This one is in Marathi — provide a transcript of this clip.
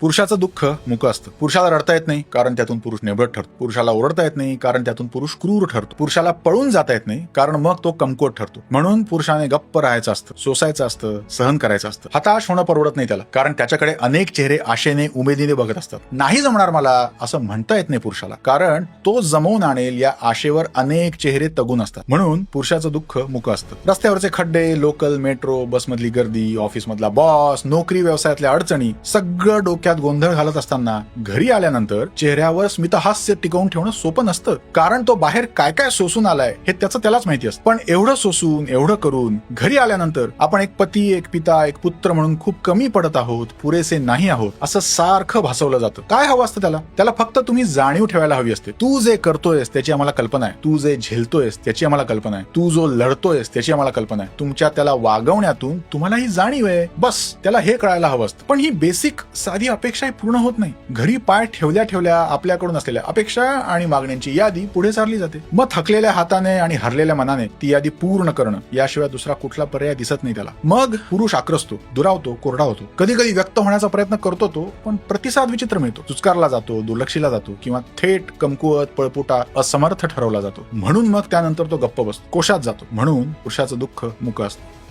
पुरुषाचं दुःख मुकं असतं. पुरुषाला रडता येत नाही कारण त्यातून पुरुष निबळ ठरतो. पुरुषाला ओरडता येत नाही कारण त्यातून पुरुष क्रूर ठरतो. पुरुषाला पळून जाता येत नाही कारण मग तो कमकुवत ठरतो. म्हणून पुरुषाने गप्प राहायचं असतं, सोसायचं असतं, सहन करायचं असतं. हताश होणं परवडत नाही त्याला, कारण त्याच्याकडे अनेक चेहरे आशेने उमेदीने बघत असतात. नाही जमणार मला असं म्हणता येत नाही पुरुषाला, कारण तो जमवून आणेल या आशेवर अनेक चेहरे तगून असतात. म्हणून पुरुषाचं दुःख मुकं असतं. रस्त्यावरचे खड्डे, लोकल, मेट्रो, बसमधली गर्दी, ऑफिस मधला बॉस, नोकरी व्यवसायातल्या अडचणी, सगळं डोक्यात गोंधळ घालत असताना घरी आल्यानंतर चेहऱ्यावर स्मितहास्य टिकवून ठेवणं सोपं नसतं. कारण तो बाहेर काय काय सोसून आलाय हे त्याचं त्यालाच माहिती असतं. पण एवढं सोसून, एवढं करून घरी आल्यानंतर आपण एक पती, एक पिता, एक पुत्र म्हणून खूप कमी पडत आहोत, पुरेसे नाही आहोत असं सारखं भासवलं जातं. काय हवं असतं त्याला फक्त तुम्ही जाणीव ठेवायला हवी असते. तू जे करतोयस त्याची आम्हाला कल्पना आहे, तू जे झेलतोयस त्याची आम्हाला कल्पना आहे, तू जो लढतोयस त्याची आम्हाला कल्पना आहे. तुमच्या त्याला वागवण्यातून तुम्हाला ही जाणीव आहे, बस त्याला हे कळायला हवं असतं. पण ही बेसिक साधी अपेक्षा पूर्ण होत नाही. घरी पाय ठेवल्या ठेवल्या आपल्याकडून असलेल्या अपेक्षा आणि मागण्यांची यादी पुढे सारली जाते. मग थकलेल्या हाताने आणि हरलेल्या मनाने ती यादी पूर्ण करणं याशिवाय दुसरा कुठला पर्याय दिसत नाही त्याला. मग पुरुष आक्रसतो, दुरावतो, कोरडा होतो. कधी कधी व्यक्त होण्याचा प्रयत्न करतो तो, पण प्रतिसाद विचित्र मिळतो. चुचकारला जातो, दुर्लक्षिला जातो किंवा थेट कमकुवत, पळपुटा, असमर्थ ठरवला जातो. म्हणून मग त्यानंतर तो गप्प बसतो, कोशात जातो. म्हणून पुरुषाचं दुःख मुकं असतं.